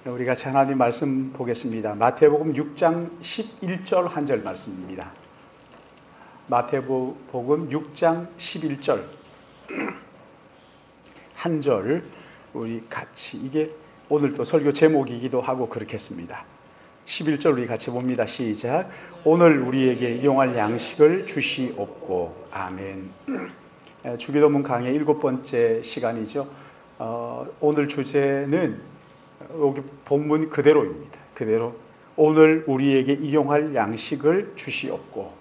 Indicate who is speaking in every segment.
Speaker 1: 우리 같이 하나님 말씀 보겠습니다. 마태복음 6장 11절 한 절 말씀입니다. 마태복음 6장 11절 한 절 우리 같이, 이게 오늘 또 설교 제목이기도 하고 그렇겠습니다. 11절 우리 같이 봅니다. 시작. 오늘 우리에게 일용할 양식을 주시옵고. 아멘. 주기도문 강의 7번째 시간이죠. 오늘 주제는 여기 본문 그대로입니다. 그대로 오늘 우리에게 일용할 양식을 주시옵고.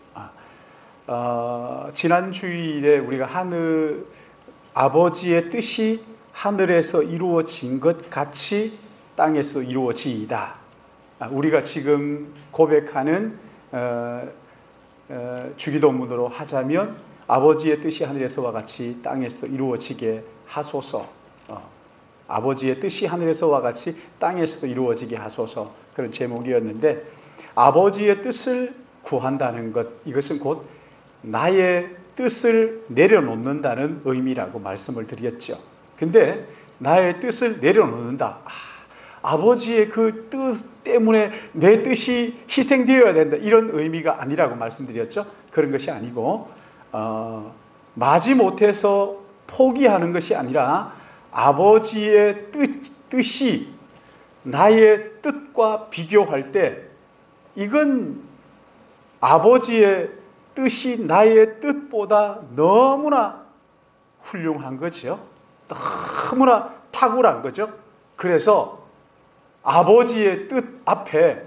Speaker 1: 지난 주일에 우리가 아버지의 뜻이 하늘에서 이루어진 것 같이 땅에서 이루어지이다. 우리가 지금 고백하는 주기도문으로 하자면 아버지의 뜻이 하늘에서와 같이 땅에서 이루어지게 하소서. 아버지의 뜻이 하늘에서와 같이 땅에서도 이루어지게 하소서, 그런 제목이었는데, 아버지의 뜻을 구한다는 것, 이것은 곧 나의 뜻을 내려놓는다는 의미라고 말씀을 드렸죠. 근데 나의 뜻을 내려놓는다, 아버지의 그 뜻 때문에 내 뜻이 희생되어야 된다, 이런 의미가 아니라고 말씀드렸죠. 그런 것이 아니고 마지못해서 포기하는 것이 아니라 아버지의 뜻이 나의 뜻과 비교할 때, 이건 아버지의 뜻이 나의 뜻보다 너무나 훌륭한 거죠. 너무나 탁월한 거죠. 그래서 아버지의 뜻 앞에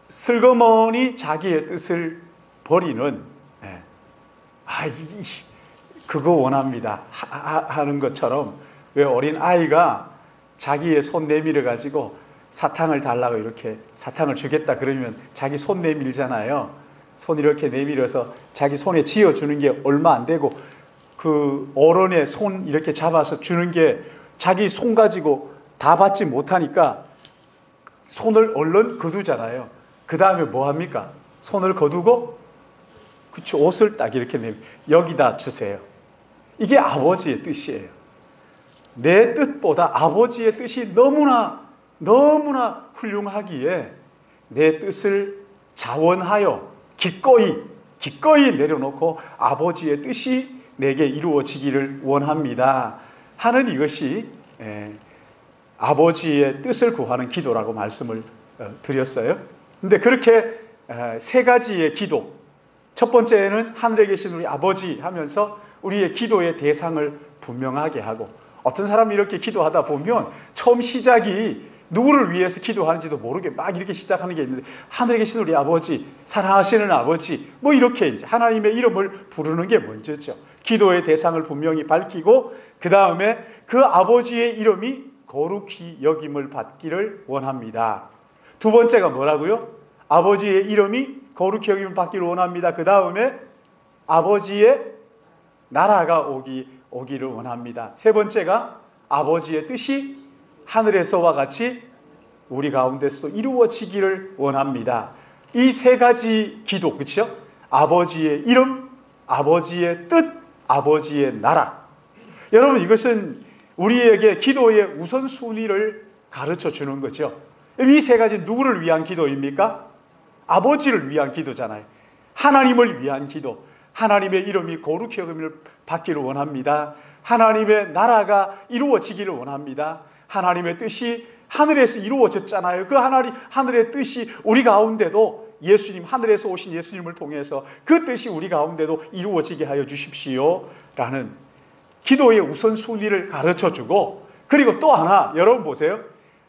Speaker 1: 슬그머니 자기의 뜻을 버리는, 그거 원합니다 하는 것처럼, 왜 어린 아이가 자기의 손 내밀어 가지고 사탕을 달라고 이렇게 사탕을 주겠다 그러면 자기 손 내밀잖아요. 손 이렇게 내밀어서 자기 손에 쥐어주는 게 얼마 안 되고, 그 어른의 손 이렇게 잡아서 주는 게 자기 손 가지고 다 받지 못하니까 손을 얼른 거두잖아요. 그 다음에 뭐 합니까? 손을 거두고, 그쵸, 옷을 딱 이렇게 여기다 주세요. 이게 아버지의 뜻이에요. 내 뜻보다 아버지의 뜻이 너무나 훌륭하기에 내 뜻을 자원하여 기꺼이 내려놓고 아버지의 뜻이 내게 이루어지기를 원합니다 하는, 이것이 아버지의 뜻을 구하는 기도라고 말씀을 드렸어요. 근데 그렇게 세 가지의 기도, 첫 번째는 하늘에 계신 우리 아버지 하면서 우리의 기도의 대상을 분명하게 하고, 어떤 사람이 이렇게 기도하다 보면 처음 시작이 누구를 위해서 기도하는지도 모르게 막 이렇게 시작하는 게 있는데, 하늘에 계신 우리 아버지, 사랑하시는 아버지, 뭐 이렇게 이제 하나님의 이름을 부르는 게 먼저죠. 기도의 대상을 분명히 밝히고, 그 다음에 그 아버지의 이름이 거룩히 여김을 받기를 원합니다. 두 번째가 뭐라고요? 아버지의 이름이 거룩히 여김을 받기를 원합니다. 그 다음에 아버지의 나라가 오기를 원합니다. 세 번째가 아버지의 뜻이 하늘에서와 같이 우리 가운데서도 이루어지기를 원합니다. 이 세 가지 기도, 그렇죠? 아버지의 이름, 아버지의 뜻, 아버지의 나라. 여러분, 이것은 우리에게 기도의 우선순위를 가르쳐 주는 거죠. 이 세 가지 누구를 위한 기도입니까? 아버지를 위한 기도잖아요. 하나님을 위한 기도. 하나님의 이름이 거룩히 여김을 받기를 원합니다. 하나님의 나라가 이루어지기를 원합니다. 하나님의 뜻이 하늘에서 이루어졌잖아요. 그 하늘의 뜻이 우리 가운데도, 예수님, 하늘에서 오신 예수님을 통해서 그 뜻이 우리 가운데도 이루어지게 하여 주십시오 라는 기도의 우선순위를 가르쳐주고, 그리고 또 하나, 여러분 보세요.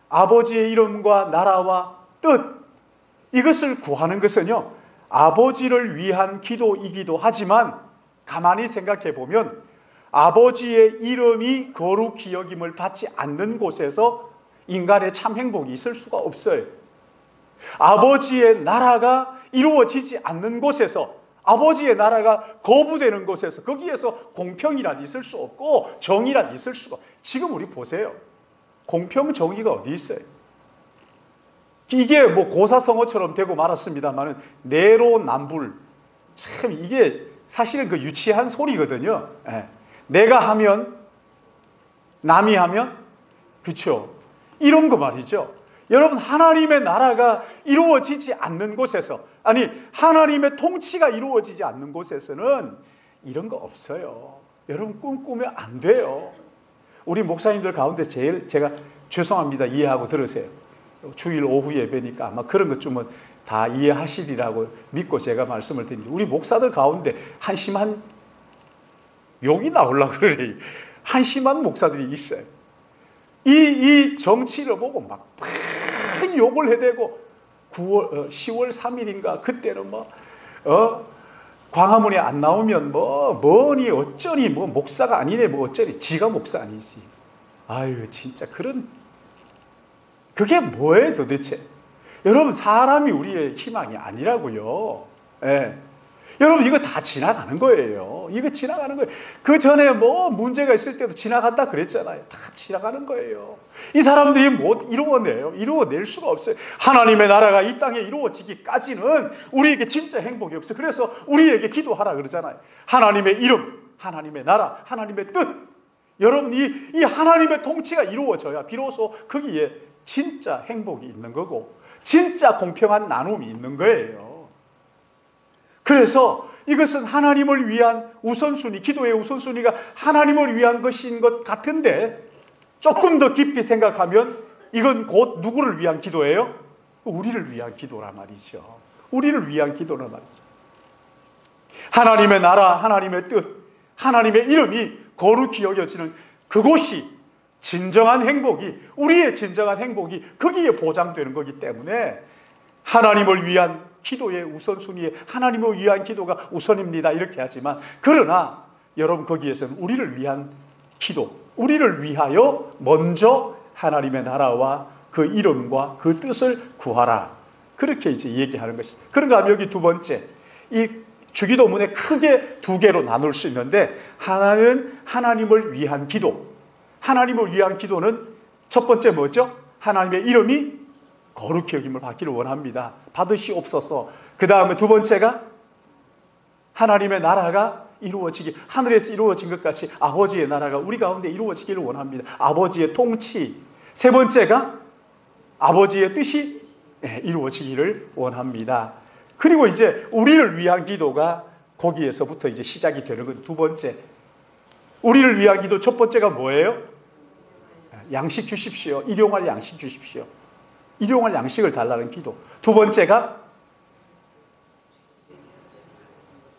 Speaker 1: 아버지의 이름과 나라와 뜻, 이것을 구하는 것은요, 아버지를 위한 기도이기도 하지만, 가만히 생각해 보면 아버지의 이름이 거룩히 여김을 받지 않는 곳에서 인간의 참 행복이 있을 수가 없어요. 아버지의 나라가 이루어지지 않는 곳에서, 아버지의 나라가 거부되는 곳에서, 거기에서 공평이란 있을 수 없고 정의란 있을 수가 없어요. 지금 우리 보세요. 공평, 정의가 어디 있어요? 이게 뭐 고사성어처럼 되고 말았습니다만은, 내로남불, 참 이게 사실은 그 유치한 소리거든요. 내가 하면 남이 하면, 그렇죠? 이런 거 말이죠. 여러분, 하나님의 나라가 이루어지지 않는 곳에서, 아니 하나님의 통치가 이루어지지 않는 곳에서는 이런 거 없어요. 여러분, 꿈꾸면 안 돼요. 우리 목사님들 가운데 제일 제가 죄송합니다, 이해하고 들으세요. 주일 오후 예배니까 아마 그런 것쯤은 다 이해하시리라고 믿고 제가 말씀을 드립니다. 우리 목사들 가운데 한심한 욕이 나오려고 그래. 한심한 목사들이 있어요. 이 정치를 보고 막 욕을 해대고 10월 3일인가 그때는 광화문에 안 나오면 뭐니 어쩌니 목사가 아니네 어쩌니 지가 목사 아니지. 아유 진짜 그게 뭐예요 도대체. 여러분, 사람이 우리의 희망이 아니라고요. 예. 여러분, 이거 다 지나가는 거예요. 이거 지나가는 거예요. 그 전에 문제가 있을 때도 지나간다 그랬잖아요. 다 지나가는 거예요. 이 사람들이 못 이루어내요. 이루어낼 수가 없어요. 하나님의 나라가 이 땅에 이루어지기까지는 우리에게 진짜 행복이 없어요. 그래서 우리에게 기도하라 그러잖아요. 하나님의 이름, 하나님의 나라, 하나님의 뜻. 여러분, 이 하나님의 통치가 이루어져야 비로소 거기에 진짜 행복이 있는 거고 진짜 공평한 나눔이 있는 거예요. 그래서 이것은 하나님을 위한 우선순위, 기도의 우선순위가 하나님을 위한 것인 것 같은데 조금 더 깊이 생각하면 이건 곧 누구를 위한 기도예요? 우리를 위한 기도란 말이죠. 우리를 위한 기도란 말이죠. 하나님의 나라, 하나님의 뜻, 하나님의 이름이 거룩히 여겨지는 그곳이 진정한 행복이, 우리의 진정한 행복이 거기에 보장되는 거기 때문에 하나님을 위한 기도의 우선순위에 하나님을 위한 기도가 우선입니다. 이렇게 하지만 그러나 여러분 거기에서는 우리를 위한 기도, 우리를 위하여 먼저 하나님의 나라와 그 이름과 그 뜻을 구하라. 그렇게 이제 얘기하는 것입니다. 그런가 하면 여기 두 번째, 이 주기도문에 크게 두 개로 나눌 수 있는데 하나는 하나님을 위한 기도. 하나님을 위한 기도는 첫 번째 뭐죠? 하나님의 이름이 거룩히 여김을 받기를 원합니다. 받으시옵소서. 그 다음에 두 번째가 하나님의 나라가 이루어지기, 하늘에서 이루어진 것 같이 아버지의 나라가 우리 가운데 이루어지기를 원합니다. 아버지의 통치. 세 번째가 아버지의 뜻이 이루어지기를 원합니다. 그리고 이제 우리를 위한 기도가 거기에서부터 이제 시작이 되는 거죠. 두 번째, 우리를 위한 기도 첫 번째가 뭐예요? 양식 주십시오. 일용할 양식 주십시오. 일용할 양식을 달라는 기도. 두 번째가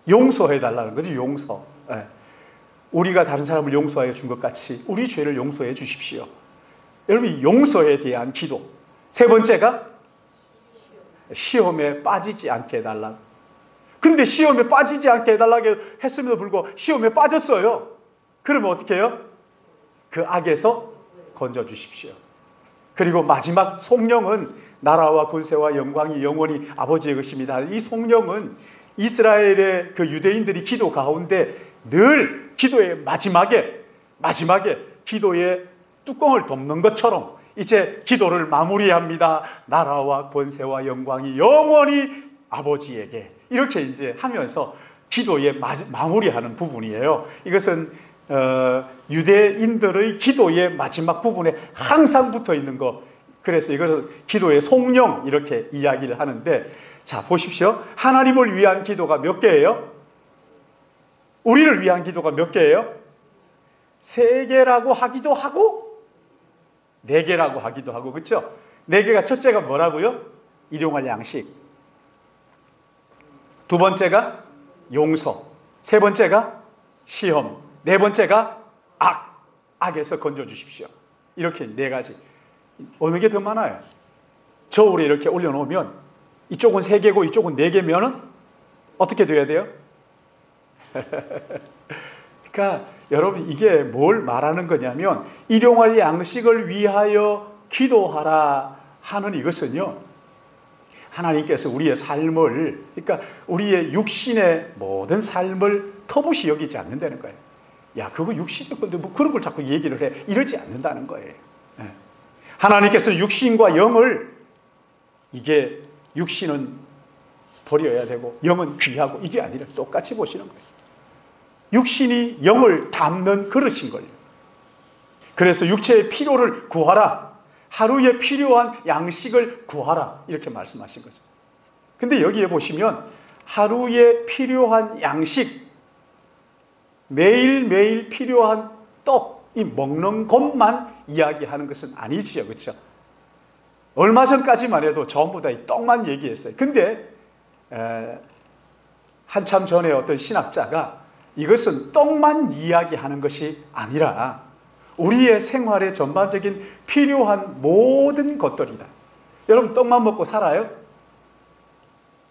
Speaker 1: 용서해 달라는 거죠. 용서. 우리가 다른 사람을 용서해 준 것 같이 우리 죄를 용서해 주십시오. 여러분, 이 용서에 대한 기도. 세 번째가 시험에 빠지지 않게 해달라. 근데 시험에 빠지지 않게 해달라고 했음에도 불구하고 시험에 빠졌어요. 그러면 어떻게 해요? 그 악에서 건져 주십시오. 그리고 마지막 성령은 나라와 권세와 영광이 영원히 아버지의 것입니다. 이 성령은 이스라엘의 그 유대인들이 기도 가운데 늘 기도의 마지막에 기도의 뚜껑을 덮는 것처럼 이제 기도를 마무리합니다. 나라와 권세와 영광이 영원히 아버지에게. 이렇게 이제 하면서 기도의 마무리하는 부분이에요. 이것은 유대인들의 기도의 마지막 부분에 항상 붙어 있는 거. 그래서 이것은 기도의 성령 이렇게 이야기를 하는데, 자 보십시오. 하나님을 위한 기도가 몇 개예요? 우리를 위한 기도가 몇 개예요? 3개라고 하기도 하고 4개라고 하기도 하고, 그렇죠? 4개가 첫째가 뭐라고요? 일용할 양식. 두 번째가 용서. 세 번째가 시험. 네 번째가 악에서 건져주십시오. 이렇게 4가지. 어느 게 더 많아요? 저울에 이렇게 올려놓으면 이쪽은 3개고 이쪽은 4개면은 어떻게 돼야 돼요? 그러니까 여러분, 이게 뭘 말하는 거냐면 일용할 양식을 위하여 기도하라 하는 이것은요, 하나님께서 우리의 삶을, 그러니까 우리의 육신의 모든 삶을 터부시 여기지 않는다는 거예요. 야, 그거 육신의 건데 뭐 그런 걸 자꾸 얘기를 해. 이러지 않는다는 거예요. 하나님께서 육신과 영을, 이게 육신은 버려야 되고 영은 귀하고, 이게 아니라 똑같이 보시는 거예요. 육신이 영을 담는 그릇인 거예요. 그래서 육체의 필요를 구하라. 하루에 필요한 양식을 구하라 이렇게 말씀하신 거죠. 근데 여기에 보시면 하루에 필요한 양식, 매일매일 필요한 떡, 이 먹는 것만 이야기하는 것은 아니지요. 그렇죠? 얼마 전까지만 해도 전부 다 이 떡만 얘기했어요. 근데 한참 전에 어떤 신학자가 이것은 떡만 이야기하는 것이 아니라 우리의 생활의 전반적인 필요한 모든 것들이다. 여러분 떡만 먹고 살아요?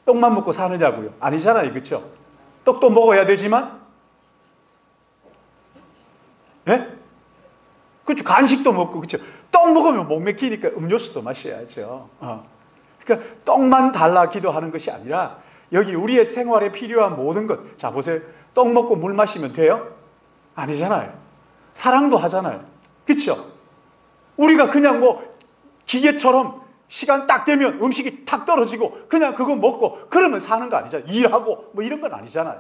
Speaker 1: 떡만 먹고 사느냐고요? 아니잖아요. 그렇죠? 떡도 먹어야 되지만 네? 그렇죠. 간식도 먹고 그렇죠. 떡 먹으면 못 먹히니까 음료수도 마셔야죠. 그러니까 떡만 달라 기도하는 것이 아니라 여기 우리의 생활에 필요한 모든 것. 자 보세요. 떡 먹고 물 마시면 돼요? 아니잖아요. 사랑도 하잖아요. 그렇죠? 우리가 그냥 뭐 기계처럼 시간 딱 되면 음식이 탁 떨어지고 그냥 그거 먹고 그러면 사는 거 아니잖아요. 일하고 뭐 이런 건 아니잖아요.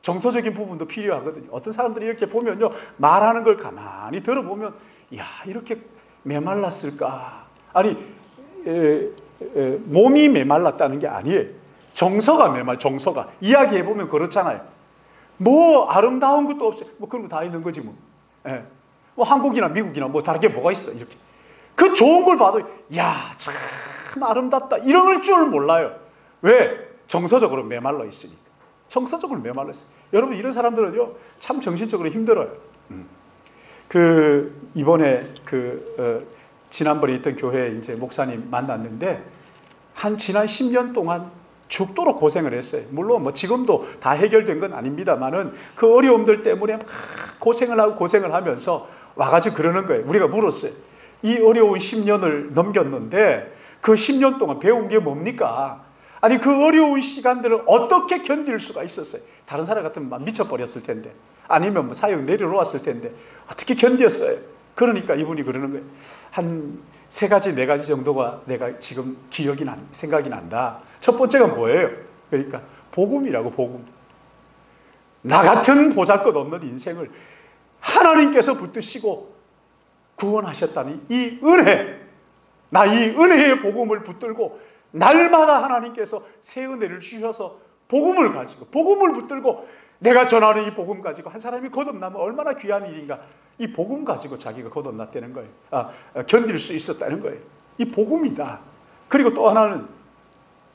Speaker 1: 정서적인 부분도 필요하거든요. 어떤 사람들이 이렇게 보면요. 말하는 걸 가만히 들어보면 야 이렇게 메말랐을까. 아니 몸이 메말랐다는 게 아니에요. 정서가 정서가. 이야기해보면 그렇잖아요. 뭐 아름다운 것도 없어요. 뭐 그런 거 다 있는 거지 뭐. 예. 뭐 한국이나 미국이나 뭐 다르게 뭐가 있어 이렇게. 그 좋은 걸 봐도 야 참 아름답다 이럴 줄 몰라요. 왜? 정서적으로 메말라 있으니까. 정서적으로 메말라 있어요. 여러분 이런 사람들은요 참 정신적으로 힘들어요. 이번에 지난번에 있던 교회에 이제 목사님 만났는데 지난 10년 동안 죽도록 고생을 했어요. 물론 뭐 지금도 다 해결된 건 아닙니다만은 그 어려움들 때문에 막 고생을 하면서 와가지고 그러는 거예요. 우리가 물었어요. 이 어려운 10년을 넘겼는데 그 10년 동안 배운 게 뭡니까? 아니 그 어려운 시간들을 어떻게 견딜 수가 있었어요? 다른 사람 같으면 막 미쳐버렸을 텐데 아니면 뭐 사형 내려놓았을 텐데 어떻게 견뎠어요? 그러니까 이분이 그러는 거예요. 한 3가지, 4가지 정도가 내가 지금 생각이 난다. 첫 번째가 뭐예요? 그러니까 복음이라고 복음. 나 같은 보잘것없는 인생을 하나님께서 붙드시고 구원하셨다니 이 은혜. 나 이 은혜의 복음을 붙들고 날마다 하나님께서 새 은혜를 주셔서 복음을 붙들고 내가 전하는 이 복음 가지고 한 사람이 거듭나면 얼마나 귀한 일인가. 이 복음 가지고 자기가 거듭났다는 거예요. 견딜 수 있었다는 거예요. 이 복음이다. 그리고 또 하나는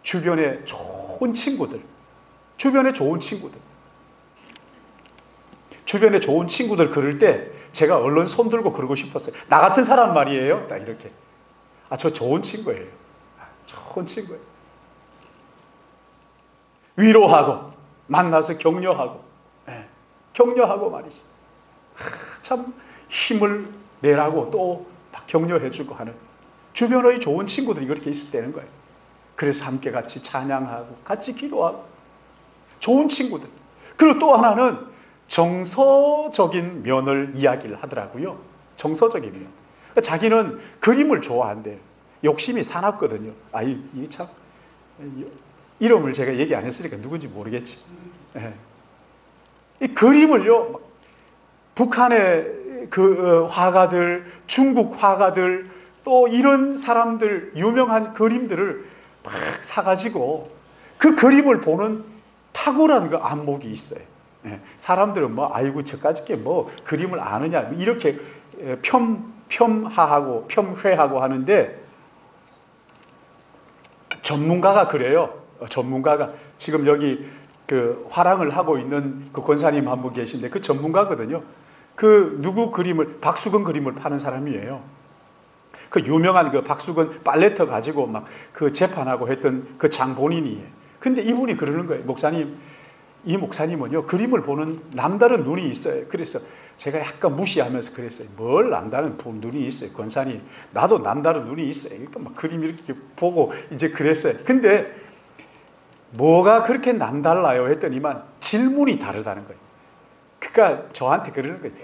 Speaker 1: 주변에 좋은 친구들. 주변에 좋은 친구들 그럴 때 제가 얼른 손들고 그러고 싶었어요. 나 같은 사람 말이에요. 딱 이렇게. 저 좋은 친구예요. 좋은 친구예요. 위로하고 만나서 격려하고 격려하고 말이지. 참 힘을 내라고 또 막 격려해주고 하는 주변의 좋은 친구들이 그렇게 있을 때는 거예요. 그래서 함께 같이 찬양하고 같이 기도하고 좋은 친구들. 그리고 또 하나는 정서적인 면을 이야기를 하더라고요. 정서적인 면. 자기는 그림을 좋아한대요. 욕심이 사납거든요. 이게 참 이름을 제가 얘기 안 했으니까 누군지 모르겠지. 이 그림을요. 북한의 화가들, 중국 화가들, 또 이런 사람들 유명한 그림들을 막 사가지고 그 그림을 보는 탁월한 그 안목이 있어요. 사람들은 아이고 저까지 게 그림을 아느냐 이렇게 폄훼하고 하는데 전문가가 그래요. 전문가가 지금 여기 화랑을 하고 있는 그 권사님 한 분 계신데 그 전문가거든요. 누구 그림을 박수근 그림을 파는 사람이에요. 그 유명한 그 박수근 팔레트 가지고 막 그 재판하고 했던 그 장본인이에요. 근데 이분이 그러는 거예요. 이 목사님은요 그림을 보는 남다른 눈이 있어요. 그래서 제가 약간 무시하면서 그랬어요. 뭘 남다른 눈이 있어요, 권사님. 나도 남다른 눈이 있어요. 그러니까 막 그림 이렇게 보고 이제 그랬어요. 근데 뭐가 그렇게 남달라요 했더니만 질문이 다르다는 거예요. 그러니까 저한테 그러는 거예요.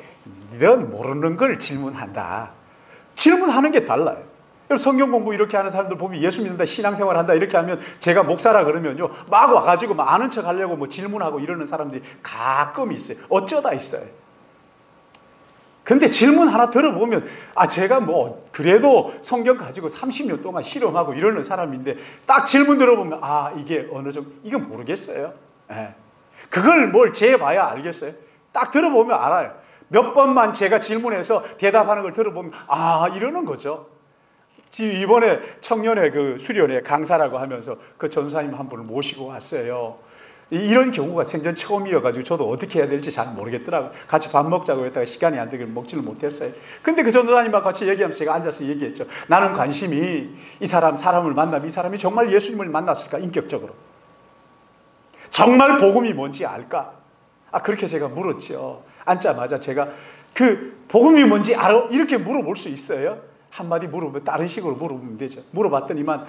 Speaker 1: 넌 모르는 걸 질문한다. 질문하는 게 달라요. 성경 공부 이렇게 하는 사람들 보면 예수 믿는다, 신앙생활 한다 이렇게 하면 제가 목사라 그러면요 막 와가지고 막 아는 척 하려고 질문하고 이러는 사람들이 가끔 있어요. 어쩌다 있어요. 근데 질문 하나 들어보면 제가 뭐 그래도 성경 가지고 30년 동안 실험하고 이러는 사람인데 딱 질문 들어보면 이게 어느 정도 이게 모르겠어요. 예. 그걸 뭘 재봐야 알겠어요. 딱 들어보면 알아요. 몇 번만 제가 질문해서 대답하는 걸 들어보면 이러는 거죠. 이번에 청년회 그 수련회 강사라고 하면서 그 전사님 한 분을 모시고 왔어요. 이런 경우가 생전 처음이어가지고 저도 어떻게 해야 될지 잘 모르겠더라고요. 같이 밥 먹자고 했다가 시간이 안 되길 먹지를 못했어요. 근데 그 전도사님하고 같이 얘기하면서 제가 앉아서 얘기했죠. 나는 관심이 사람을 만나면 이 사람이 정말 예수님을 만났을까? 인격적으로. 정말 복음이 뭔지 알까? 그렇게 제가 물었죠. 앉자마자 제가 그 복음이 뭔지 알아? 이렇게 물어볼 수 있어요? 한마디 물어보면 다른 식으로 물어보면 되죠. 물어봤더니만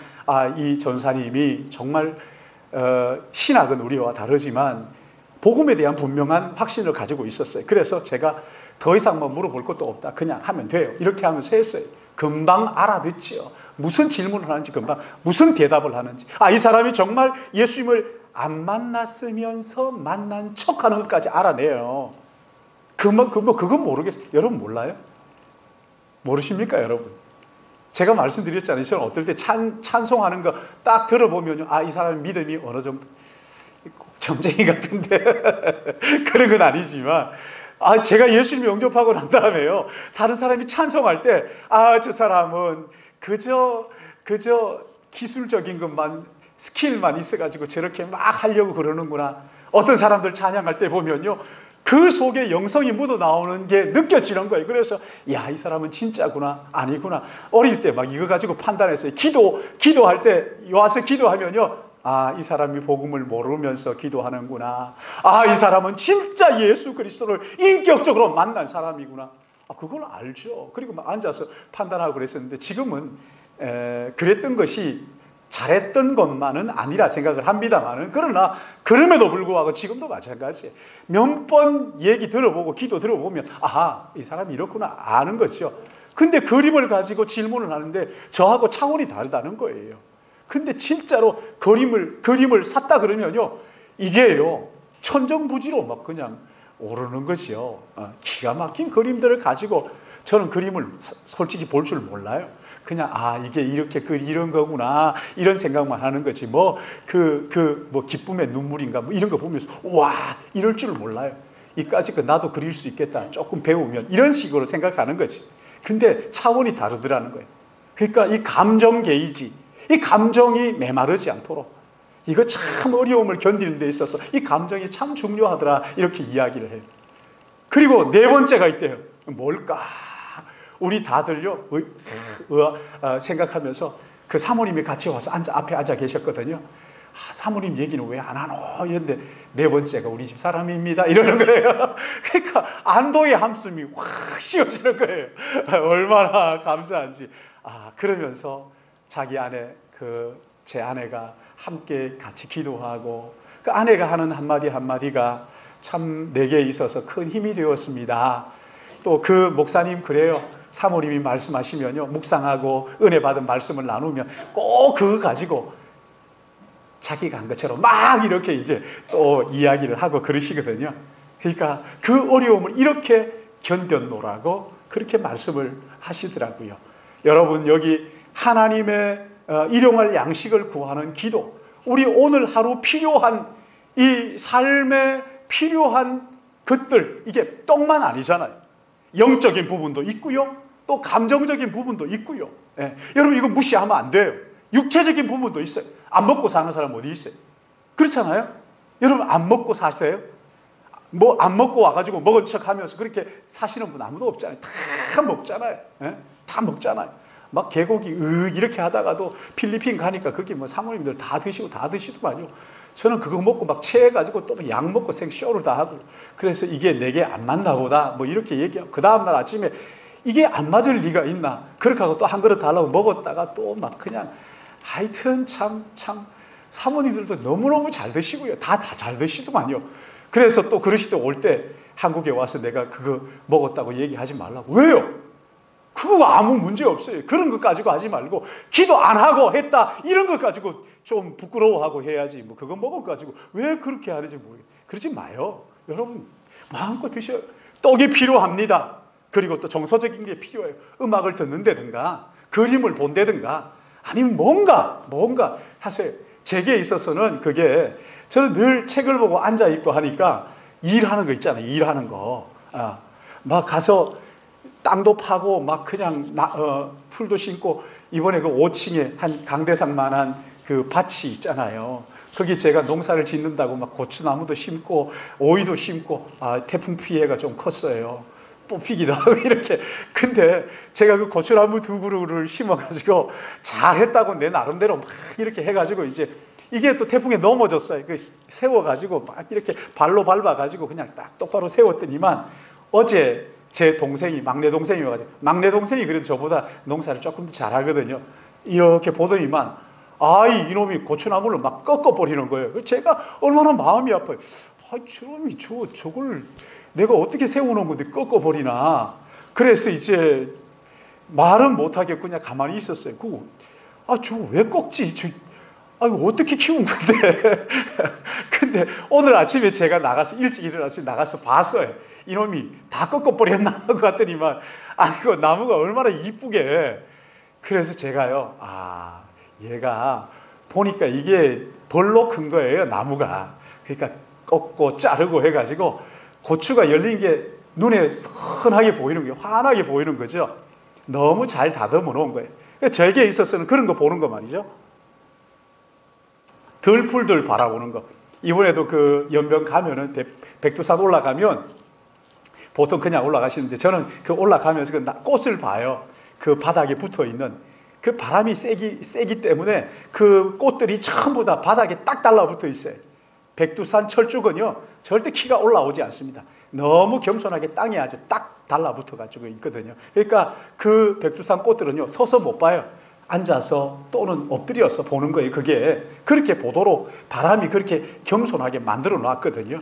Speaker 1: 이 전사님이 정말 신학은 우리와 다르지만 복음에 대한 분명한 확신을 가지고 있었어요. 그래서 제가 더 이상 뭐 물어볼 것도 없다. 그냥 하면 돼요. 이렇게 하면서 했어요. 금방 알아듣죠. 무슨 질문을 하는지 금방 무슨 대답을 하는지. 이 사람이 정말 예수님을 안 만났으면서 만난 척하는 것까지 알아내요. 그건 모르겠어요. 여러분 몰라요? 모르십니까, 여러분? 제가 말씀드렸잖아요. 저는 어떨 때 찬송하는 거 딱 들어보면 이 사람의 믿음이 어느 정도 점쟁이 같은데 그런 건 아니지만 제가 예수님 영접하고 난 다음에요. 다른 사람이 찬송할 때 저 사람은 그저 기술적인 것만 스킬만 있어가지고 저렇게 막 하려고 그러는구나. 어떤 사람들 찬양할 때 보면요. 그 속에 영성이 묻어 나오는 게 느껴지는 거예요. 그래서 이 사람은 진짜구나 아니구나. 어릴 때 막 이거 가지고 판단했어요. 기도할 때 와서 기도하면요. 이 사람이 복음을 모르면서 기도하는구나. 이 사람은 진짜 예수 그리스도를 인격적으로 만난 사람이구나. 그걸 알죠. 그리고 막 앉아서 판단하고 그랬었는데 지금은 그랬던 것이 잘했던 것만은 아니라 생각을 합니다만은 그러나 그럼에도 불구하고 지금도 마찬가지예요. 몇 번 얘기 들어보고 기도 들어보면 이 사람이 이렇구나 아는 거죠. 근데 그림을 가지고 질문을 하는데 저하고 차원이 다르다는 거예요. 근데 진짜로 그림을 샀다 그러면요 이게요 천정부지로 막 그냥 오르는 거죠. 기가 막힌 그림들을 가지고 저는 그림을 솔직히 볼 줄 몰라요. 그냥 이게 이렇게 이런 거구나 이런 생각만 하는 거지 뭐 기쁨의 눈물인가 뭐 이런 거 보면서 와 이럴 줄 몰라요. 이까짓 거 나도 그릴 수 있겠다 조금 배우면 이런 식으로 생각하는 거지. 근데 차원이 다르더라는 거예요. 그러니까 이 감정 게이지 이 감정이 메마르지 않도록 이거 참 어려움을 견디는 데 있어서 이 감정이 참 중요하더라 이렇게 이야기를 해요. 그리고 네 번째가 있대요. 뭘까? 우리 다들요 생각하면서 그 사모님이 같이 와서 앞에 앉아 계셨거든요. 사모님 얘기는 왜 안 하노? 이랬는데 네 번째가 우리 집 사람입니다. 이러는 거예요. 그러니까 안도의 한숨이 확 씌워지는 거예요. 얼마나 감사한지. 그러면서 자기 아내 제 아내가 함께 같이 기도하고 그 아내가 하는 한마디 한마디가 참 내게 있어서 큰 힘이 되었습니다. 또 그 목사님 그래요. 사모님이 말씀하시면요 묵상하고 은혜 받은 말씀을 나누면 꼭 그거 가지고 자기가 한 것처럼 막 이렇게 이제 또 이야기를 하고 그러시거든요. 그러니까 그 어려움을 이렇게 견뎌노라고 그렇게 말씀을 하시더라고요. 여러분 여기 하나님의 일용할 양식을 구하는 기도, 우리 오늘 하루 필요한 이 삶에 필요한 것들 이게 떡만 아니잖아요. 영적인 부분도 있고요. 또 감정적인 부분도 있고요. 여러분 이거 무시하면 안 돼요. 육체적인 부분도 있어요. 안 먹고 사는 사람 어디 있어요? 그렇잖아요. 여러분 안 먹고 사세요? 뭐 안 먹고 와가지고 먹은 척 하면서 그렇게 사시는 분 아무도 없잖아요. 다 먹잖아요. 다 먹잖아요. 막 개고기 이렇게 하다가도 필리핀 가니까 거기 뭐 사모님들 다 드시더만요. 저는 그거 먹고 막 체해가지고 또 약 먹고 생쇼를 다 하고 그래서 이게 내게 안 맞나 보다 뭐 이렇게 얘기하고 그 다음날 아침에 이게 안 맞을 리가 있나 그렇게 하고 또 한 그릇 달라고 먹었다가 또 막 그냥 하여튼 참 사모님들도 너무너무 잘 드시고요. 다 잘 드시더만요. 그래서 또 그러시다 올 때 한국에 와서 내가 그거 먹었다고 얘기하지 말라고. 왜요? 그거 아무 문제 없어요. 그런 것 가지고 하지 말고 기도 안 하고 했다 이런 것 가지고 좀 부끄러워하고 해야지. 뭐 그거 먹은 거 가지고 왜 그렇게 하는지 모르겠어요. 그러지 마요. 여러분 마음껏 드셔요. 떡이 필요합니다. 그리고 또 정서적인 게 필요해요. 음악을 듣는다든가 그림을 본다든가 아니면 뭔가 하세요. 제게 있어서는 그게 저는 늘 책을 보고 앉아 있고 하니까 일하는 거 있잖아요. 일하는 거. 막 가서 땅도 파고 막 그냥 풀도 심고 이번에 그 5층에 한 강대상만한 그 밭이 있잖아요. 거기 제가 농사를 짓는다고 막 고추나무도 심고 오이도 심고 태풍 피해가 좀 컸어요. 뽑히기도 하고 이렇게. 근데 제가 그 고추나무 2그루를 심어가지고 잘했다고 내 나름대로 막 이렇게 해가지고 이제 이게 또 태풍에 넘어졌어요. 그 세워가지고 막 이렇게 발로 밟아가지고 그냥 딱 똑바로 세웠더니만 어제 제 동생이 막내 동생이어가지고 막내 동생이 그래도 저보다 농사를 조금 더 잘하거든요. 이렇게 보더니만 이놈이 고추나무를 막 꺾어버리는 거예요. 제가 얼마나 마음이 아파요. 저놈이 저걸 내가 어떻게 세워놓은 건데 꺾어버리나. 그래서 이제 말은 못하겠고 그냥 가만히 있었어요. 저거 왜 꺾지? 이거 어떻게 키운 건데. 근데 오늘 아침에 제가 일찍 일어나서 나가서 봤어요. 이놈이 다 꺾어버렸나 하고 갔더니만 그 나무가 얼마나 이쁘게. 그래서 제가요, 얘가 보니까 이게 벌로 큰 거예요, 나무가. 그러니까 꺾고 자르고 해가지고 고추가 열린 게 눈에 선하게 보이는 거예요. 환하게 보이는 거죠. 너무 잘 다듬어 놓은 거예요. 저에게 있어서는 그런 거 보는 거 말이죠. 들풀들 바라보는 거. 이번에도 그 연변 가면은 백두산 올라가면 보통 그냥 올라가시는데 저는 그 올라가면서 그 꽃을 봐요. 그 바닥에 붙어 있는 그 바람이 세기 때문에 그 꽃들이 전부 다 바닥에 딱 달라붙어 있어요. 백두산 철쭉은요 절대 키가 올라오지 않습니다. 너무 겸손하게 땅에 아주 딱 달라붙어 가지고 있거든요. 그러니까 그 백두산 꽃들은요 서서 못 봐요. 앉아서 또는 엎드려서 보는 거예요. 그게 그렇게 보도록 바람이 그렇게 겸손하게 만들어 놨거든요.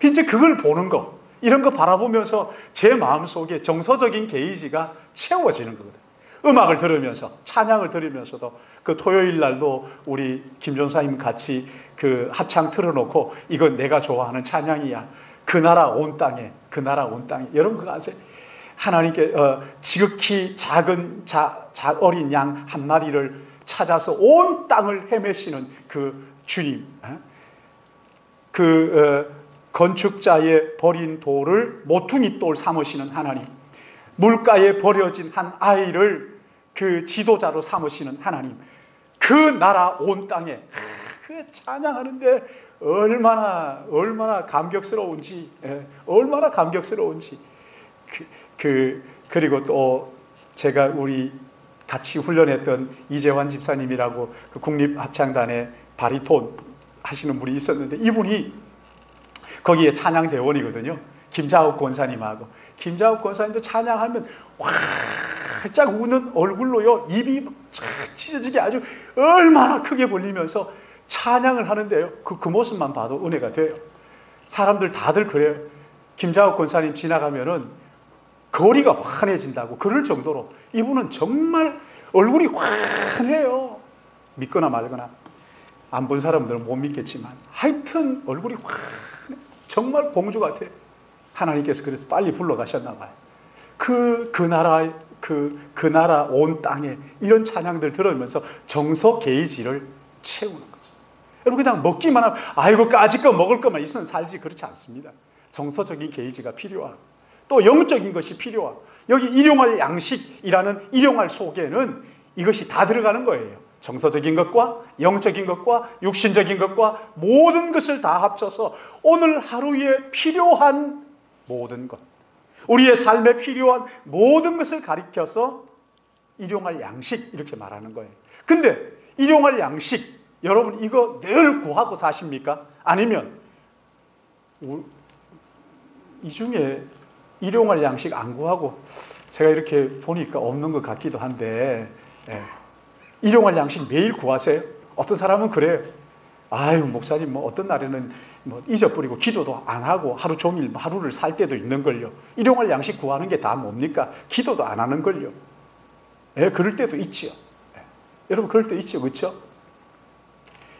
Speaker 1: 이제 그걸 보는 거, 이런 거 바라보면서 제 마음속에 정서적인 게이지가 채워지는 거거든요. 음악을 들으면서, 찬양을 들으면서도 그 토요일 날도 우리 김전사님 같이 그 합창 틀어놓고 이건 내가 좋아하는 찬양이야. 그 나라 온 땅에, 그 나라 온 땅에. 여러분 그거 아세요? 하나님께 지극히 작은 어린 양 한 마리를 찾아서 온 땅을 헤매시는 그 주님. 건축자의 버린 돌을 모퉁이 돌 삼으시는 하나님. 물가에 버려진 한 아이를 그 지도자로 삼으시는 하나님. 그 나라 온 땅에 그 찬양하는데 얼마나 감격스러운지, 얼마나 감격스러운지. 그리고 또 제가 우리 같이 훈련했던 이재환 집사님이라고 그 국립합창단의 바리톤 하시는 분이 있었는데 이분이 거기에 찬양대원이거든요. 김자욱 권사님하고. 김자욱 권사님도 찬양하면 활짝 우는 얼굴로요 입이 찢어지게 아주 얼마나 크게 벌리면서 찬양을 하는데요. 그 모습만 봐도 은혜가 돼요. 사람들 다들 그래요. 김자욱 권사님 지나가면은 거리가 환해진다고 그럴 정도로 이분은 정말 얼굴이 환해요. 믿거나 말거나. 안 본 사람들은 못 믿겠지만 하여튼 얼굴이 환해. 정말 공주 같아요. 하나님께서 그래서 빨리 불러가셨나 봐요. 그 나라 온 땅에 이런 찬양들 들으면서 정서 게이지를 채우는 거죠. 여러분 그냥 먹기만 하면 아이고 까짓 거 먹을 것만 있으면 살지, 그렇지 않습니다. 정서적인 게이지가 필요하고 또 영적인 것이 필요하고 여기 일용할 양식이라는 일용할 속에는 이것이 다 들어가는 거예요. 정서적인 것과 영적인 것과 육신적인 것과 모든 것을 다 합쳐서 오늘 하루에 필요한 모든 것, 우리의 삶에 필요한 모든 것을 가리켜서 일용할 양식 이렇게 말하는 거예요. 근데 일용할 양식, 여러분 이거 늘 구하고 사십니까? 아니면 이 중에 일용할 양식 안 구하고 제가 이렇게 보니까 없는 것 같기도 한데 일용할 양식 매일 구하세요? 어떤 사람은 그래요. 아유 목사님 뭐 어떤 날에는 뭐 잊어버리고 기도도 안 하고 하루 종일 하루를 살 때도 있는 걸요. 일용할 양식 구하는 게 다 뭡니까? 기도도 안 하는 걸요. 그럴 때도 있지요. 여러분 그럴 때 있죠, 그렇죠?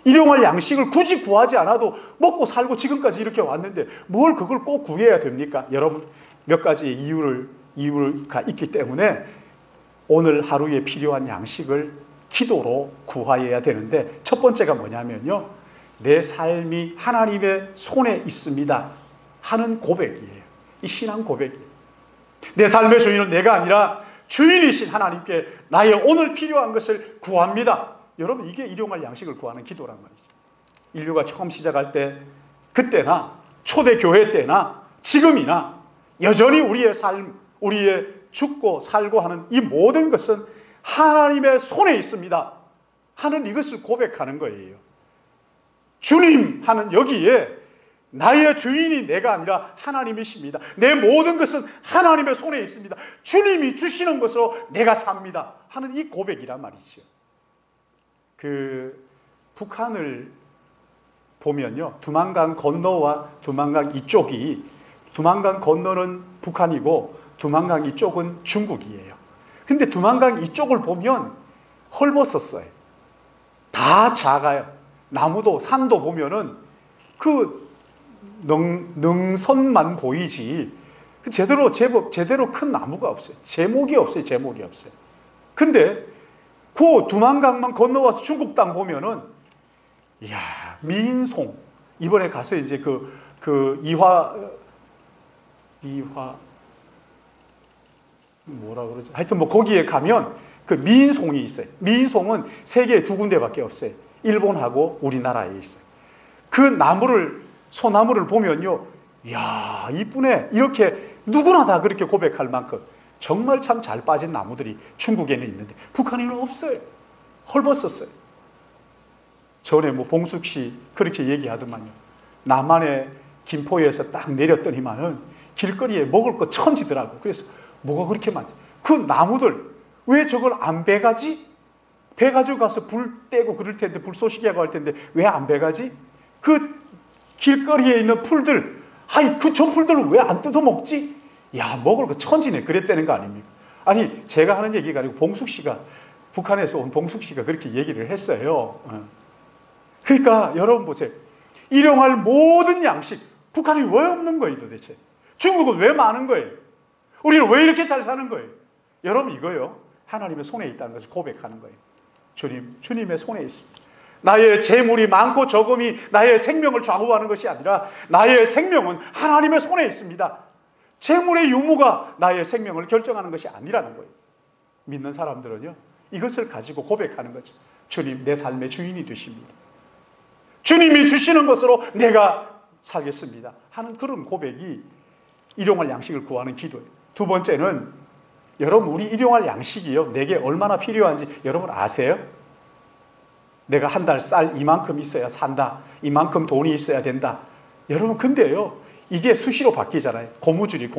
Speaker 1: 일용할 양식을 굳이 구하지 않아도 먹고 살고 지금까지 이렇게 왔는데 뭘 그걸 꼭 구해야 됩니까? 여러분 몇 가지의 이유를 이유가 있기 때문에 오늘 하루에 필요한 양식을 기도로 구하여야 되는데, 첫 번째가 뭐냐면요, 내 삶이 하나님의 손에 있습니다 하는 고백이에요. 이 신앙 고백이에요. 내 삶의 주인은 내가 아니라 주인이신 하나님께 나의 오늘 필요한 것을 구합니다. 여러분, 이게 일용할 양식을 구하는 기도란 말이죠. 인류가 처음 시작할 때, 그때나 초대 교회 때나 지금이나 여전히 우리의 삶, 우리의 죽고 살고 하는 이 모든 것은 하나님의 손에 있습니다 하는 이것을 고백하는 거예요. 주님 하는 여기에 나의 주인이 내가 아니라 하나님이십니다. 내 모든 것은 하나님의 손에 있습니다. 주님이 주시는 것으로 내가 삽니다 하는 이 고백이란 말이죠. 북한을 보면요, 두만강 건너와 두만강 이쪽이, 두만강 건너는 북한이고 두만강 이쪽은 중국이에요. 근데 두만강 이쪽을 보면 헐벗었어요. 다 작아요. 나무도 산도 보면은 능선만 보이지 제대로 큰 나무가 없어요. 제목이 없어요. 근데 그 두만강만 건너와서 중국 땅 보면은, 이야, 민송. 이번에 가서 이제 이화 뭐라 그러지? 하여튼 뭐 거기에 가면 그 민송이 있어요. 민송은 세계에 2군데밖에 없어요. 일본하고 우리나라에 있어요. 그 소나무를 보면요, 이야, 이쁘네. 이렇게 누구나 다 그렇게 고백할 만큼 정말 참 잘 빠진 나무들이 중국에는 있는데 북한에는 없어요. 헐벗었어요. 전에 봉숙 씨 그렇게 얘기하더만요. 남한의 김포에서 딱 내렸더니만은 길거리에 먹을 거 천지더라고. 그래서 뭐가 그렇게 많지? 그 나무들 왜 저걸 안 베가지? 배 가지고 가서 불 떼고 그럴 텐데, 불쏘시개하고 할 텐데 왜 안 베가지? 그 길거리에 있는 풀들, 그 저 풀들을 왜 안 뜯어 먹지? 야, 먹을 거 천지네. 그랬다는 거 아닙니까? 아니, 제가 하는 얘기가 아니고 북한에서 온 봉숙 씨가 그렇게 얘기를 했어요. 그러니까 여러분 보세요. 일용할 모든 양식, 북한이 왜 없는 거예요 도대체? 중국은 왜 많은 거예요? 우리는 왜 이렇게 잘 사는 거예요? 여러분, 이거요, 하나님의 손에 있다는 것을 고백하는 거예요. 주님의 손에 있습니다. 나의 재물이 많고 적음이 나의 생명을 좌우하는 것이 아니라 나의 생명은 하나님의 손에 있습니다. 재물의 유무가 나의 생명을 결정하는 것이 아니라는 거예요. 믿는 사람들은요, 이것을 가지고 고백하는 거죠. 주님, 내 삶의 주인이 되십니다. 주님이 주시는 것으로 내가 살겠습니다 하는 그런 고백이 일용할 양식을 구하는 기도예요. 두 번째는, 여러분, 우리 일용할 양식이요, 내게 얼마나 필요한지 여러분 아세요? 내가 한 달 쌀 이만큼 있어야 산다, 이만큼 돈이 있어야 된다. 여러분, 근데요, 이게 수시로 바뀌잖아요. 고무줄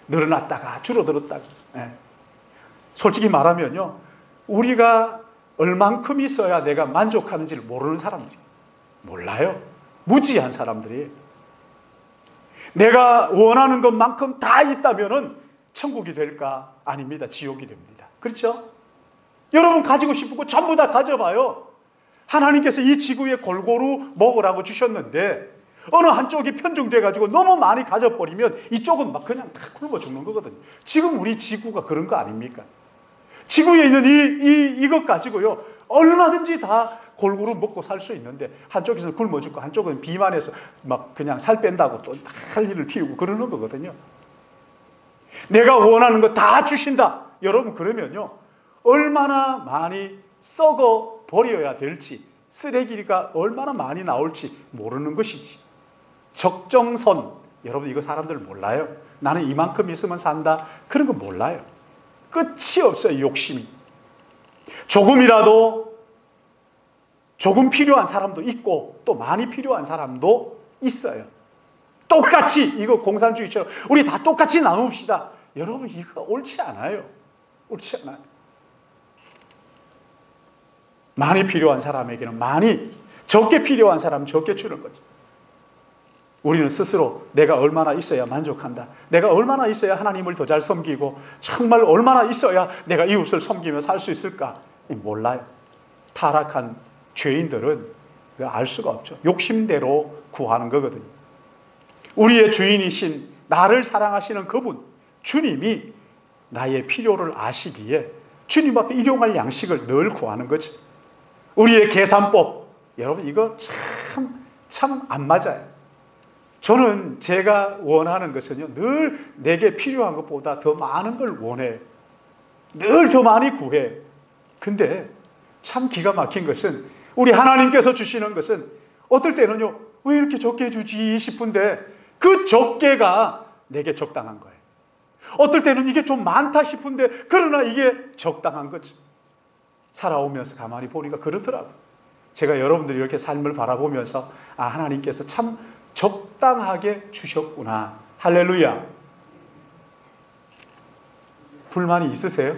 Speaker 1: 늘어났다가 줄어들었다가. 솔직히 말하면요, 우리가 얼만큼 있어야 내가 만족하는지를 모르는 사람들이 몰라요. 무지한 사람들이. 내가 원하는 것만큼 다 있다면은 천국이 될까? 아닙니다. 지옥이 됩니다. 그렇죠? 여러분, 가지고 싶은 거 전부 다 가져봐요. 하나님께서 이 지구에 골고루 먹으라고 주셨는데 어느 한쪽이 편중돼가지고 너무 많이 가져버리면 이쪽은 막 그냥 다 굶어 죽는 거거든요. 지금 우리 지구가 그런 거 아닙니까? 지구에 있는 이것 가지고요, 얼마든지 다 골고루 먹고 살 수 있는데 한쪽에서 굶어 죽고 한쪽은 비만해서 막 그냥 살 뺀다고 또 할 일을 피우고 그러는 거거든요. 내가 원하는 거 다 주신다. 여러분, 그러면요, 얼마나 많이 썩어 버려야 될지, 쓰레기가 얼마나 많이 나올지 모르는 것이지. 적정선, 여러분, 이거 사람들 몰라요. 나는 이만큼 있으면 산다, 그런 거 몰라요. 끝이 없어요, 욕심이. 조금 필요한 사람도 있고 또 많이 필요한 사람도 있어요. 똑같이, 이거 공산주의처럼 우리 다 똑같이 나눕시다. 여러분, 이거 옳지 않아요. 옳지 않아요. 많이 필요한 사람에게는 많이, 적게 필요한 사람은 적게 주는 거죠. 우리는 스스로 내가 얼마나 있어야 만족한다, 내가 얼마나 있어야 하나님을 더 잘 섬기고 정말 얼마나 있어야 내가 이웃을 섬기며 살 수 있을까? 몰라요. 타락한 죄인들은 알 수가 없죠. 욕심대로 구하는 거거든요. 우리의 주인이신 나를 사랑하시는 그분, 주님이 나의 필요를 아시기에 주님 앞에 일용할 양식을 늘 구하는 거죠. 우리의 계산법, 여러분 이거 참 안 맞아요. 저는 제가 원하는 것은요, 늘 내게 필요한 것보다 더 많은 걸 원해요. 늘 더 많이 구해요. 근데 참 기가 막힌 것은 우리 하나님께서 주시는 것은 어떨 때는요, 왜 이렇게 적게 주지 싶은데 그 적게가 내게 적당한 거예요. 어떨 때는 이게 좀 많다 싶은데 그러나 이게 적당한 거죠. 살아오면서 가만히 보니까 그렇더라고요. 제가 여러분들이 이렇게 삶을 바라보면서 하나님께서 참 적당하게 주셨구나. 할렐루야. 불만이 있으세요?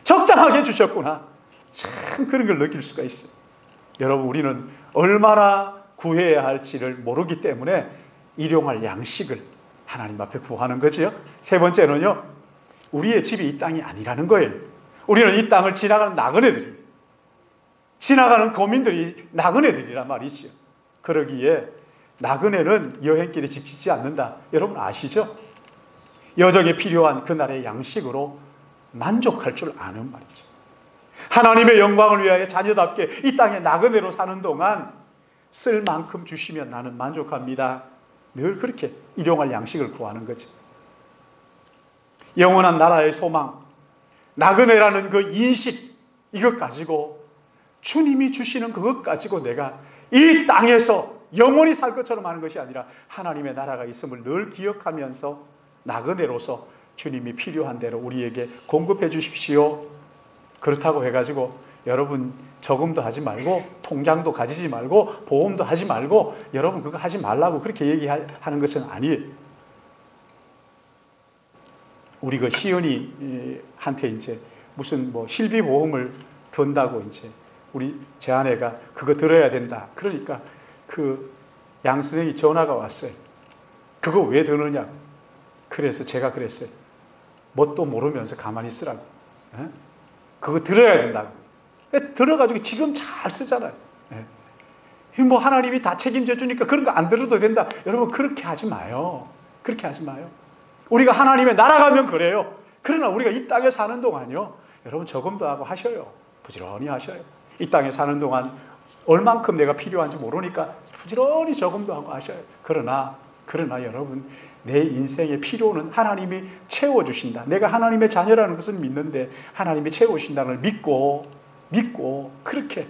Speaker 1: 적당하게 주셨구나. 참 그런 걸 느낄 수가 있어요. 여러분, 우리는 얼마나 구해야 할지를 모르기 때문에 일용할 양식을 하나님 앞에 구하는 거지요. 세 번째는요, 우리의 집이 이 땅이 아니라는 거예요. 우리는 이 땅을 지나가는 나그네들이, 지나가는 거민들이 나그네들이란 말이죠. 그러기에 나그네는 여행길에 집 짓지 않는다. 여러분 아시죠? 여정에 필요한 그날의 양식으로 만족할 줄 아는 말이죠. 하나님의 영광을 위하여 자녀답게 이 땅에 나그네로 사는 동안 쓸 만큼 주시면 나는 만족합니다. 늘 그렇게 일용할 양식을 구하는 거죠. 영원한 나라의 소망, 나그네라는 그 인식, 이것 가지고 주님이 주시는 그것 가지고 내가 이 땅에서 영원히 살 것처럼 하는 것이 아니라 하나님의 나라가 있음을 늘 기억하면서 나그네로서 주님이 필요한 대로 우리에게 공급해 주십시오. 그렇다고 해가지고 여러분 저금도 하지 말고 통장도 가지지 말고 보험도 하지 말고 여러분 그거 하지 말라고 그렇게 얘기하는 것은 아니에요. 우리 그 시은이한테 이제 무슨 뭐 실비보험을 든다고 이제 우리 제 아내가 그거 들어야 된다. 그러니까 그 양 선생이 전화가 왔어요. 그거 왜 드느냐. 그래서 제가 그랬어요. 뭣도 모르면서 가만히 있으라고. 에? 그거 들어야 된다고. 들어가지고 지금 잘 쓰잖아요. 에? 뭐 하나님이 다 책임져 주니까 그런 거 안 들어도 된다. 여러분 그렇게 하지 마요. 그렇게 하지 마요. 우리가 하나님의 나라 가면 그래요. 그러나 우리가 이 땅에 사는 동안요. 여러분 저금도 하고 하셔요. 부지런히 하셔요. 이 땅에 사는 동안 얼만큼 내가 필요한지 모르니까 부지런히 저금도 하고 하셔요. 그러나 여러분 내 인생의 필요는 하나님이 채워주신다. 내가 하나님의 자녀라는 것을 믿는데 하나님이 채워주신다는 걸 믿고 그렇게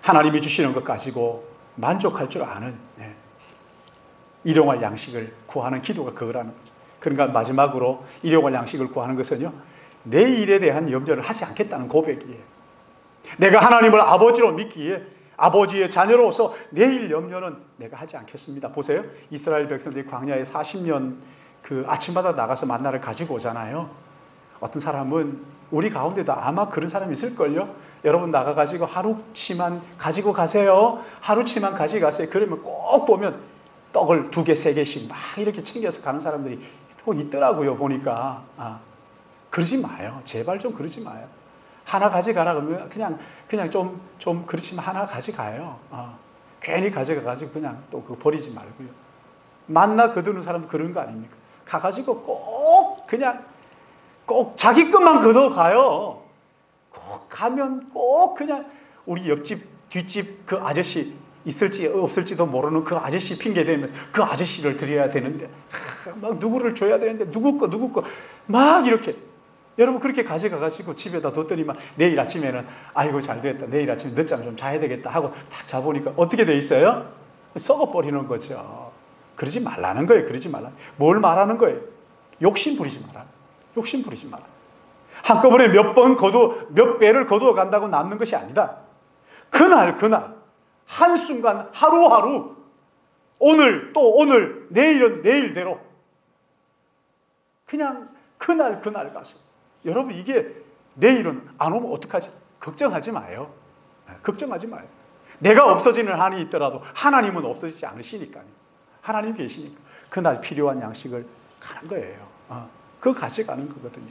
Speaker 1: 하나님이 주시는 것 가지고 만족할 줄 아는 일용할 양식을 구하는 기도가 그거라는 거죠. 그러니까 마지막으로 일용할 양식을 구하는 것은요. 내일에 대한 염려를 하지 않겠다는 고백이에요. 내가 하나님을 아버지로 믿기에 아버지의 자녀로서 내일 염려는 내가 하지 않겠습니다. 보세요. 이스라엘 백성들이 광야에 40년 그 아침마다 나가서 만나를 가지고 오잖아요. 어떤 사람은 우리 가운데도 아마 그런 사람이 있을걸요. 여러분 나가가지고 하루치만 가지고 가세요. 하루치만 가지고 가세요. 그러면 꼭 보면 떡을 2개, 3개씩 막 이렇게 챙겨서 가는 사람들이 꼭 있더라고요. 보니까. 그러지 마요. 제발 좀 그러지 마요. 하나 가져가라 그러면 그냥 좀 그렇지만 하나 가져가요. 괜히 가져가가지고 그냥 또 그거 버리지 말고요. 만나 거두는 사람도 그런 거 아닙니까? 가가지고 꼭 자기 것만 걷어가요. 꼭 가면 꼭 그냥 우리 옆집, 뒷집 그 아저씨 있을지 없을지도 모르는 그 아저씨 핑계 대면서 그 아저씨를 드려야 되는데 막 누구를 줘야 되는데 누구 거 막 이렇게 여러분 그렇게 가져가가지고 집에다 뒀더니만 내일 아침에는 아이고 잘 됐다. 내일 아침에 늦잠 좀 자야 되겠다 하고 딱 자보니까 어떻게 돼 있어요? 썩어버리는 거죠. 그러지 말라는 거예요. 그러지 말라. 뭘 말하는 거예요? 욕심 부리지 마라. 욕심 부리지 마라. 한꺼번에 몇 배를 거두어 간다고 남는 것이 아니다. 그날 한순간 하루하루 오늘 또 오늘 내일은 내일대로 그냥 그날 가서 여러분 이게 내일은 안 오면 어떡하지? 걱정하지 마요. 걱정하지 마요. 내가 없어지는 한이 있더라도 하나님은 없어지지 않으시니까요. 하나님 계시니까 그날 필요한 양식을 가는 거예요. 그거 가져가는 거거든요.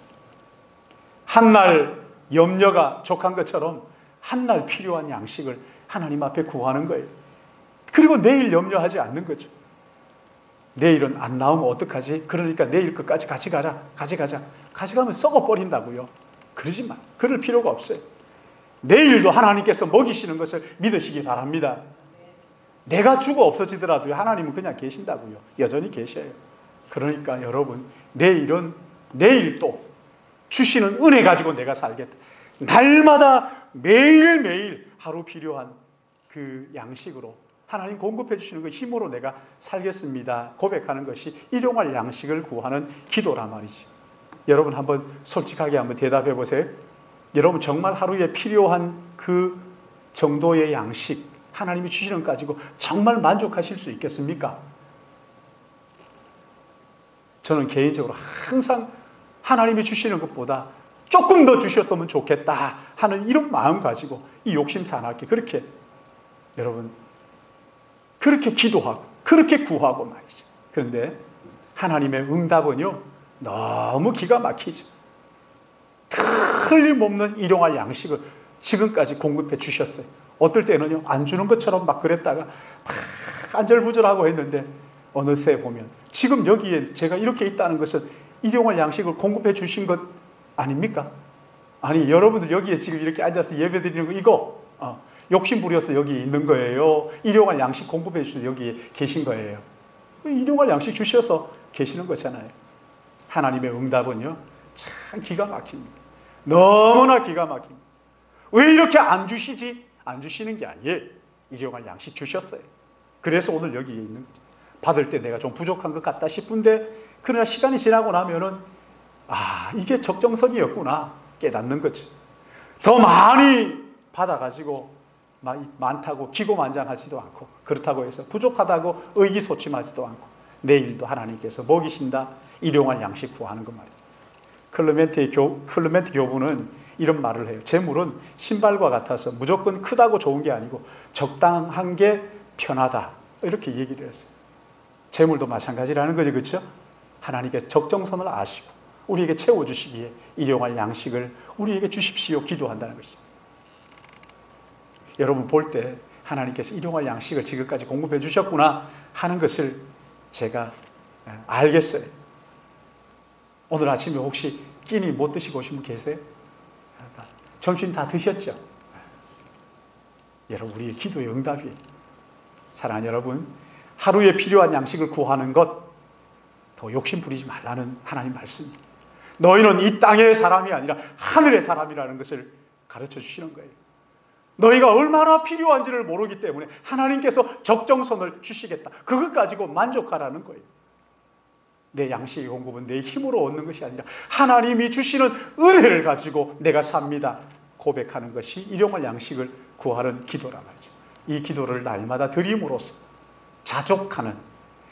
Speaker 1: 한날 염려가 족한 것처럼 한날 필요한 양식을 하나님 앞에 구하는 거예요. 그리고 내일 염려하지 않는 거죠. 내일은 안 나오면 어떡하지? 그러니까 내일 것까지 같이 가자. 가져가면 썩어버린다고요. 그러지 마. 그럴 필요가 없어요. 내일도 하나님께서 먹이시는 것을 믿으시기 바랍니다. 내가 죽어 없어지더라도 하나님은 그냥 계신다고요. 여전히 계셔요. 그러니까 여러분, 내일은 내일 또 주시는 은혜 가지고 내가 살겠다. 날마다 매일매일 하루 필요한 그 양식으로 하나님 공급해 주시는 그 힘으로 내가 살겠습니다. 고백하는 것이 일용할 양식을 구하는 기도란 말이지. 여러분 한번 솔직하게 한번 대답해 보세요. 여러분 정말 하루에 필요한 그 정도의 양식 하나님이 주시는 것 가지고 정말 만족하실 수 있겠습니까? 저는 개인적으로 항상 하나님이 주시는 것보다 조금 더 주셨으면 좋겠다 하는 이런 마음 가지고 이 욕심 사납게 그렇게 여러분 그렇게 기도하고 그렇게 구하고 말이죠. 그런데 하나님의 응답은요 너무 기가 막히죠. 틀림없는 일용할 양식을 지금까지 공급해 주셨어요. 어떨 때는요 안 주는 것처럼 막 그랬다가 막 안절부절하고 했는데 어느새 보면 지금 여기에 제가 이렇게 있다는 것은 일용할 양식을 공급해 주신 것 아닙니까? 아니 여러분들 여기에 지금 이렇게 앉아서 예배 드리는 거 이거 욕심 부려서 여기 있는 거예요. 일용할 양식 공급해 주셔서 여기 계신 거예요. 일용할 양식 주셔서 계시는 거잖아요. 하나님의 응답은요 참 기가 막힙니다. 너무나 기가 막힙니다. 왜 이렇게 안 주시지? 안 주시는 게 아니에요. 일용할 양식 주셨어요. 그래서 오늘 여기에 있는 거죠. 받을 때 내가 좀 부족한 것 같다 싶은데 그러나 시간이 지나고 나면은 이게 적정선이었구나 깨닫는 거죠. 더 많이 받아가지고 많다고 기고만장하지도 않고 그렇다고 해서 부족하다고 의기소침하지도 않고 내일도 하나님께서 먹이신다 일용할 양식 구하는 것 말이에요. 클레멘트 교부는 이런 말을 해요. 재물은 신발과 같아서 무조건 크다고 좋은 게 아니고 적당한 게 편하다 이렇게 얘기를 했어요. 재물도 마찬가지라는 거죠. 그렇죠? 하나님께서 적정선을 아시고 우리에게 채워주시기에 일용할 양식을 우리에게 주십시오 기도한다는 것이죠. 여러분 볼 때 하나님께서 일용할 양식을 지금까지 공급해 주셨구나 하는 것을 제가 알겠어요. 오늘 아침에 혹시 끼니 못 드시고 오신 분 계세요? 점심 다 드셨죠? 여러분 우리의 기도의 응답이에요. 사랑하는 여러분 하루에 필요한 양식을 구하는 것 더 욕심 부리지 말라는 하나님 말씀입니다. 너희는 이 땅의 사람이 아니라 하늘의 사람이라는 것을 가르쳐 주시는 거예요. 너희가 얼마나 필요한지를 모르기 때문에 하나님께서 적정선을 주시겠다. 그것 가지고 만족하라는 거예요. 내 양식의 공급은 내 힘으로 얻는 것이 아니라 하나님이 주시는 은혜를 가지고 내가 삽니다. 고백하는 것이 일용할 양식을 구하는 기도란 말이죠. 이 기도를 날마다 드림으로써 자족하는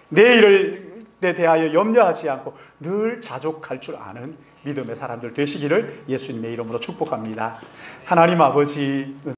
Speaker 1: 내일에 대하여 염려하지 않고 늘 자족할 줄 아는 믿음의 사람들 되시기를 예수님의 이름으로 축복합니다. 하나님 아버지